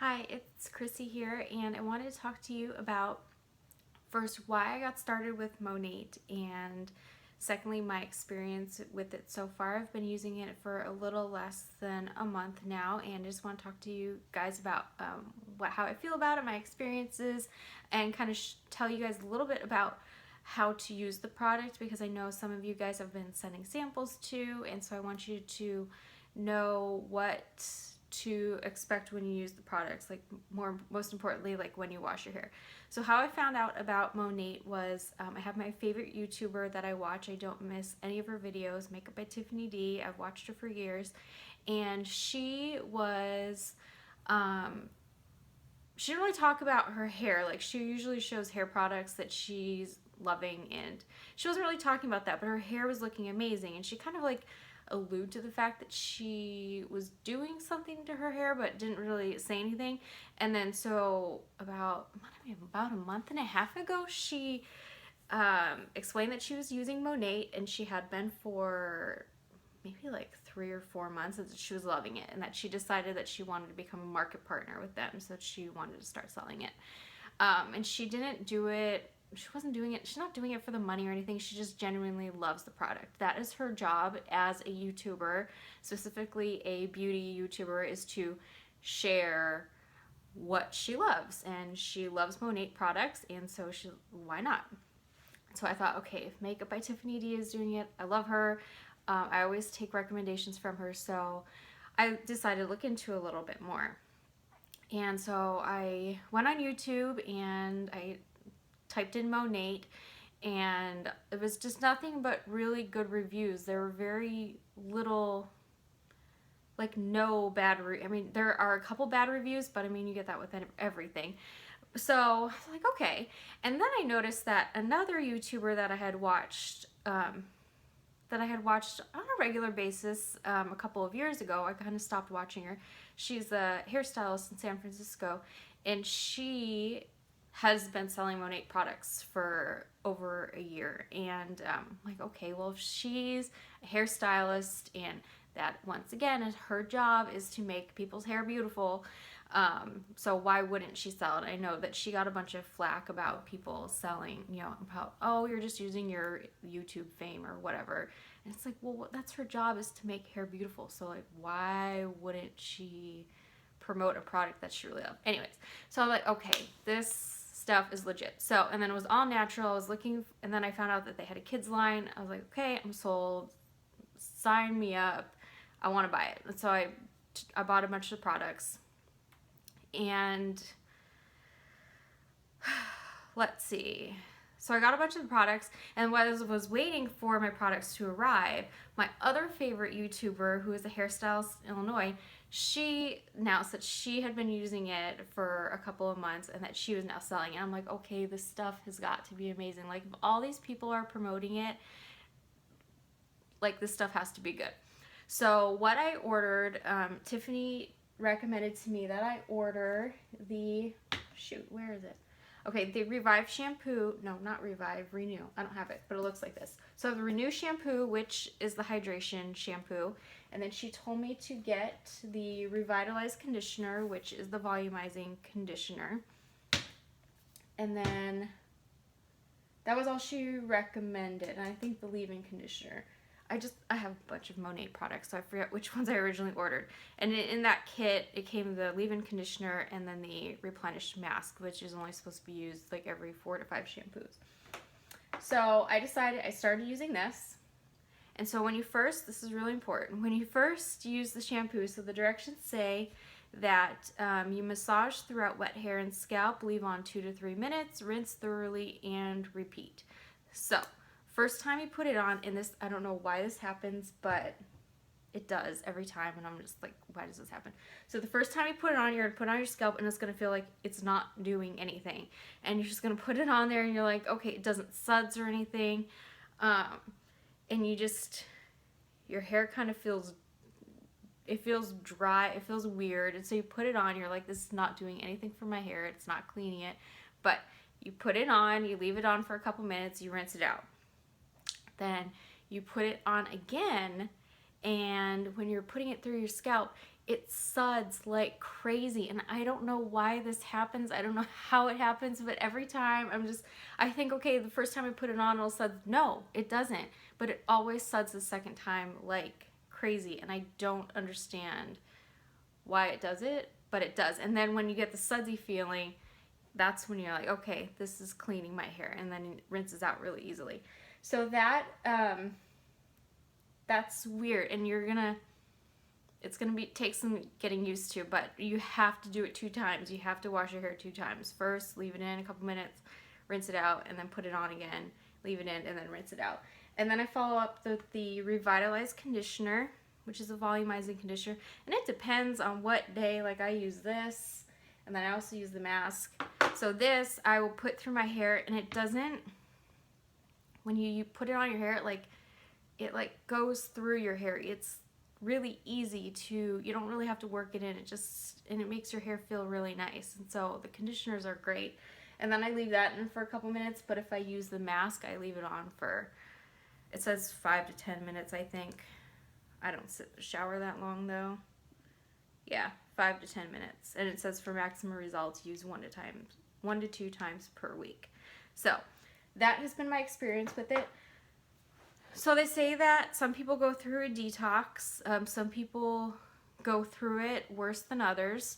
Hi, it's Chrissy here, and I wanted to talk to you about first why I got started with Monat, and secondly my experience with it so far. I've been using it for a little less than a month now, and I just want to talk to you guys about how I feel about it, my experiences, and kind of tell you guys a little bit about how to use the product, because I know some of you guys have been sending samples too, and so I want you to know what to expect when you use the products, like most importantly, like when you wash your hair. So how I found out about Monat was I have my favorite YouTuber that I watch. I don't miss any of her videos, Makeup by Tiffany D. I've watched her for years, and she was she didn't really talk about her hair. Like, she usually shows hair products that she's loving, and she wasn't really talking about that, but her hair was looking amazing, and she kind of like allude to the fact that she was doing something to her hair but didn't really say anything. And then so about a month and a half ago, she explained that she was using Monat, and she had been for maybe like 3 or 4 months, and she was loving it, and that she decided that she wanted to become a market partner with them, so that she wanted to start selling it. And she didn't do it, she's not doing it for the money or anything. She just genuinely loves the product. That is her job as a YouTuber, specifically a beauty YouTuber, is to share what she loves, and she loves Monat products, and so why not? So I thought, okay, if Makeup by Tiffany D is doing it, I love her. I always take recommendations from her, so I decided to look into a little bit more. And so I went on YouTube and I typed in Monat, and it was just nothing but really good reviews. There were very little, like no bad I mean, there are a couple bad reviews, but I mean, you get that with everything. So I was like, okay. And then I noticed that another YouTuber that I had watched on a regular basis a couple of years ago. I kind of stopped watching her. She's a hairstylist in San Francisco, and she has been selling Monat products for over a year. And I'm like, okay, well, if she's a hairstylist, and that, once again, is her job, is to make people's hair beautiful, so why wouldn't she sell it? I know that she got a bunch of flack about people selling, about, oh, you're just using your YouTube fame or whatever. And it's like, well, that's her job, is to make hair beautiful. So like, why wouldn't she promote a product that she really loves? Anyways, so I'm like, okay, this stuff is legit. So, and then it was all natural. I was looking, and then I found out that they had a kids line. I was like, okay, I'm sold. Sign me up. I want to buy it. And so I bought a bunch of products. And let's see. So I got a bunch of the products, and while I was waiting for my products to arrive, my other favorite YouTuber, who is a hairstylist in Illinois, she announced that she had been using it for a couple of months and that she was now selling it. I'm like, okay, this stuff has got to be amazing. Like, if all these people are promoting it, like, this stuff has to be good. So what I ordered, Tiffany recommended to me that I order the, shoot, where is it? Okay, the Revive shampoo. No, not Revive, Renew. I don't have it, but it looks like this. So the Renew shampoo, which is the hydration shampoo. And then she told me to get the Revitalize conditioner, which is the volumizing conditioner. And then that was all she recommended. And I think the leave-in conditioner. I have a bunch of Monat products, so I forget which ones I originally ordered. And in that kit, it came the leave-in conditioner and then the replenished mask, which is only supposed to be used like every 4 to 5 shampoos. So I started using this. And so when you first, this is really important, when you first use the shampoo, so the directions say that you massage throughout wet hair and scalp, leave on 2 to 3 minutes, rinse thoroughly, and repeat. So first time you put it on, and this, I don't know why this happens, but it does every time, and I'm just like, why does this happen? So the first time you put it on, you're going to put it on your scalp, and it's going to feel like it's not doing anything. And you're just going to put it on there, and you're like, okay, it doesn't suds or anything. And your hair kind of feels, it feels dry, it feels weird. And so you put it on, you're like, this is not doing anything for my hair, it's not cleaning it. But you put it on, you leave it on for a couple minutes, you rinse it out. Then you put it on again, and when you're putting it through your scalp, it suds like crazy, and I don't know why this happens. I don't know how it happens, but every time I think, okay, the first time I put it on, it'll sud. No, it doesn't, but it always suds the second time like crazy, and I don't understand why it does it, but it does. And then when you get the sudsy feeling, that's when you're like, okay, this is cleaning my hair, and then it rinses out really easily. So that's weird, and it's gonna take some getting used to, but you have to do it 2 times. You have to wash your hair 2 times. First, leave it in a couple minutes, rinse it out, and then put it on again, leave it in, and then rinse it out. And then I follow up with the Revitalized Conditioner, which is a volumizing conditioner, and it depends on what day. Like, I use this, and then I also use the mask. So this I will put through my hair, and it doesn't, when you put it on your hair, it goes through your hair. It's really easy to, you don't really have to work it in. And it makes your hair feel really nice. And so the conditioners are great. And then I leave that in for a couple minutes, but if I use the mask, I leave it on for, it says 5 to 10 minutes, I think. I don't shower that long though. Yeah, 5 to 10 minutes. And it says for maximum results, use 1 to 2 times per week. So that has been my experience with it. So they say that some people go through a detox. Some people go through it worse than others.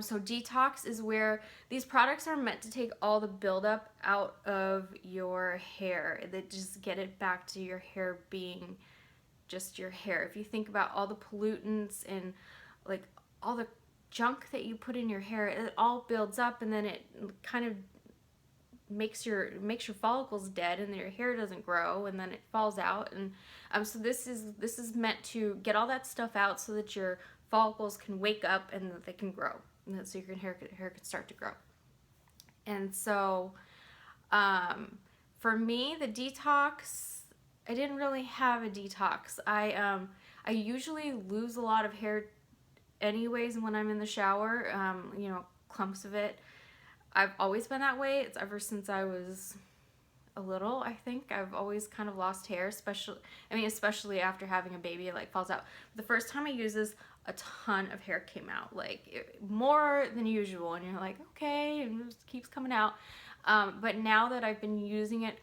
So detox is where these products are meant to take all the buildup out of your hair. They just get it back to your hair being just your hair. If you think about all the pollutants and like all the junk that you put in your hair, it all builds up, and then it kind of makes your follicles dead, and then your hair doesn't grow, and then it falls out. And so this is meant to get all that stuff out so that your follicles can wake up and that they can grow, and so your hair can start to grow. And so for me, the detox, I didn't really have a detox. I usually lose a lot of hair anyways when I'm in the shower, clumps of it. I've always been that way. It's ever since I was a little, I think. I've always kind of lost hair, especially after having a baby, it falls out. But the first time I used this, a ton of hair came out, more than usual, and you're like, okay, and it just keeps coming out. But now that I've been using it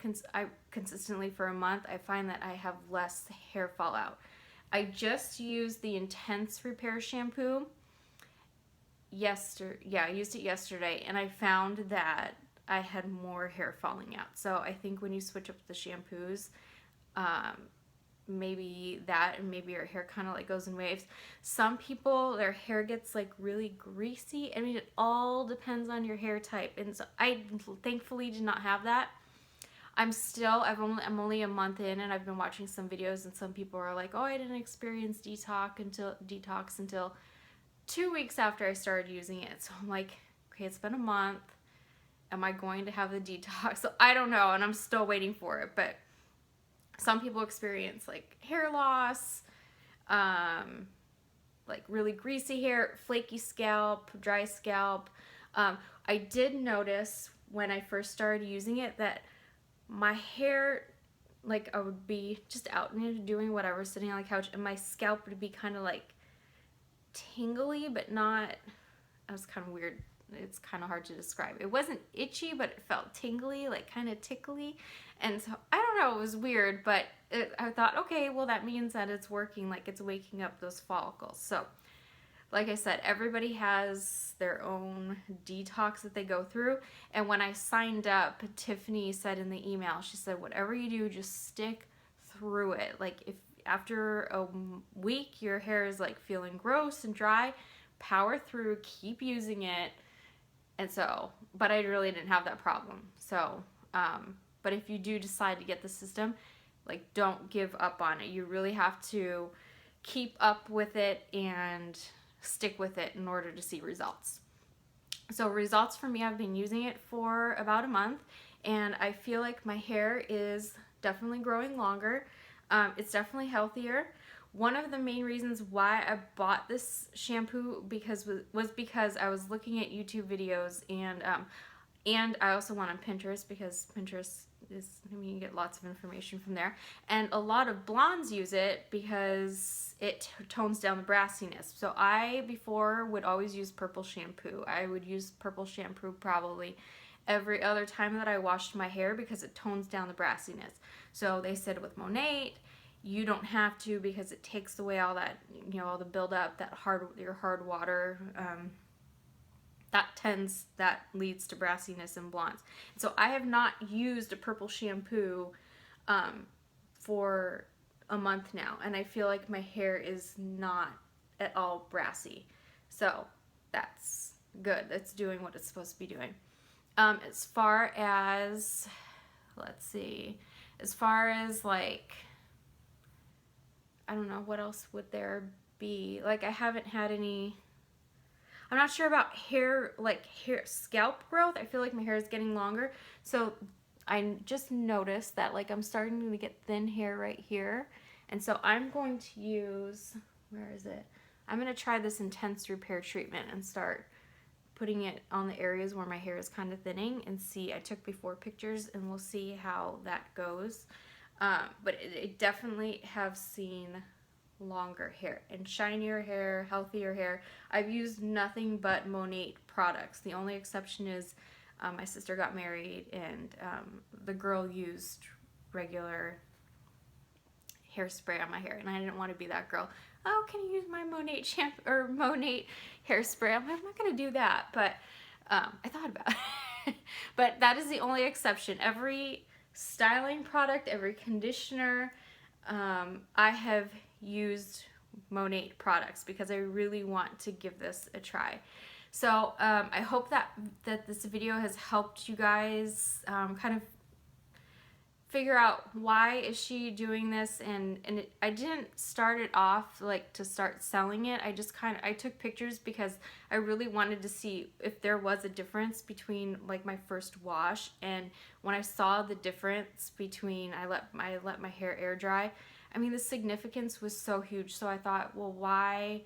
consistently for a month, I find that I have less hair fallout. I just used the Intense Repair shampoo I used it yesterday, and I found that I had more hair falling out. So I think when you switch up the shampoos, maybe that, and maybe your hair kind of goes in waves. Some people, their hair gets really greasy. I mean, it all depends on your hair type, and so I thankfully did not have that. I'm only a month in, and I've been watching some videos, and some people are like, oh, I didn't experience detox until 2 weeks after I started using it. So I'm like, okay, it's been a month. Am I going to have the detox? So I don't know, and I'm still waiting for it. But some people experience hair loss, really greasy hair, flaky scalp, dry scalp. I did notice when I first started using it that my hair, I would be just out and doing whatever, sitting on the couch, and my scalp would be kind of tingly, but not, it was kind of weird. It's kind of hard to describe. It wasn't itchy, but it felt tingly, kind of tickly. And so I don't know, it was weird, but I thought, okay, well, that means that it's working, it's waking up those follicles. So like I said, everybody has their own detox that they go through. And when I signed up, Tiffany said in the email, she said, whatever you do, just stick through it. If after a week your hair is feeling gross and dry, power through, keep using it. And so, but I really didn't have that problem. So, but if you do decide to get the system, don't give up on it. You really have to keep up with it and stick with it in order to see results. So results for me, I've been using it for about a month, and I feel like my hair is definitely growing longer. It's definitely healthier. One of the main reasons why I bought this shampoo was because I was looking at YouTube videos, and And I also went on Pinterest because Pinterest is, I mean, you get lots of information from there. And a lot of blondes use it because it tones down the brassiness. So I, before, would always use purple shampoo. I would use purple shampoo probably every other time that I washed my hair because it tones down the brassiness. So they said with Monat, you don't have to because it takes away all that, you know, all the buildup, that your hard water, that leads to brassiness in blondes. So I have not used a purple shampoo for a month now, and I feel like my hair is not at all brassy. So that's good. That's doing what it's supposed to be doing. As far as, let's see, as far as like, I don't know, what else would there be? Like, I haven't had any, I'm not sure about hair, like hair scalp growth. I feel like my hair is getting longer. So I just noticed that like I'm starting to get thin hair right here. And so I'm going to use, where is it? I'm going to try this intense repair treatment and start putting it on the areas where my hair is kind of thinning and see. I took before pictures and we'll see how that goes. But it definitely have seen longer hair and shinier hair, healthier hair. I've used nothing but Monat products. The only exception is my sister got married and the girl used regular hairspray on my hair, and I didn't want to be that girl. Oh, can you use my Monat shampoo or Monat hairspray? I'm not gonna do that, but I thought about it. But that is the only exception. Every styling product, every conditioner, I have used Monat products because I really want to give this a try. So I hope that this video has helped you guys kind of figure out why is she doing this, and I didn't start it off like to start selling it. I just I took pictures because I really wanted to see if there was a difference between like my first wash, and when I saw the difference between I let my hair air dry, I mean the significance was so huge. So I thought, well, why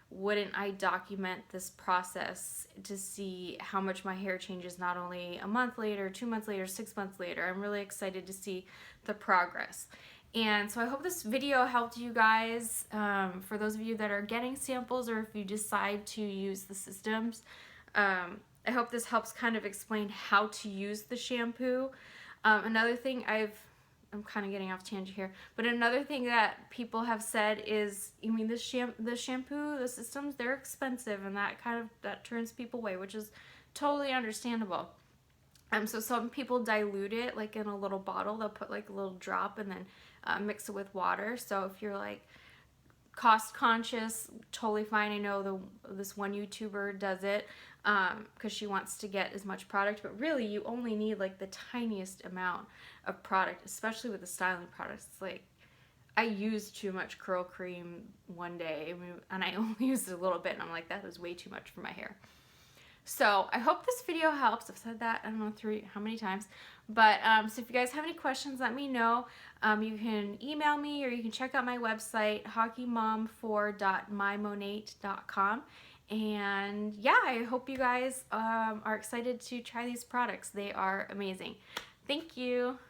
wouldn't I document this process to see how much my hair changes not only a month later, 2 months later, 6 months later. I'm really excited to see the progress. And so I hope this video helped you guys. For those of you that are getting samples or if you decide to use the systems, I hope this helps kind of explain how to use the shampoo. Another thing I'm kind of getting off tangent here, but another thing that people have said is, I mean, the shampoo, the systems, they're expensive, and that turns people away, which is totally understandable. So some people dilute it like in a little bottle. They'll put like a little drop and then mix it with water. So if you're like cost conscious, totally fine. I know this one YouTuber does it because she wants to get as much product, but really you only need like the tiniest amount of product, especially with the styling products. It's like I used too much curl cream one day, and I only used a little bit, and I'm like, that was way too much for my hair. So I hope this video helps. I've said that I don't know how many times, but so if you guys have any questions, let me know. You can email me or you can check out my website, hockeymom4.mymonat.com. And yeah, I hope you guys are excited to try these products. They are amazing. Thank you.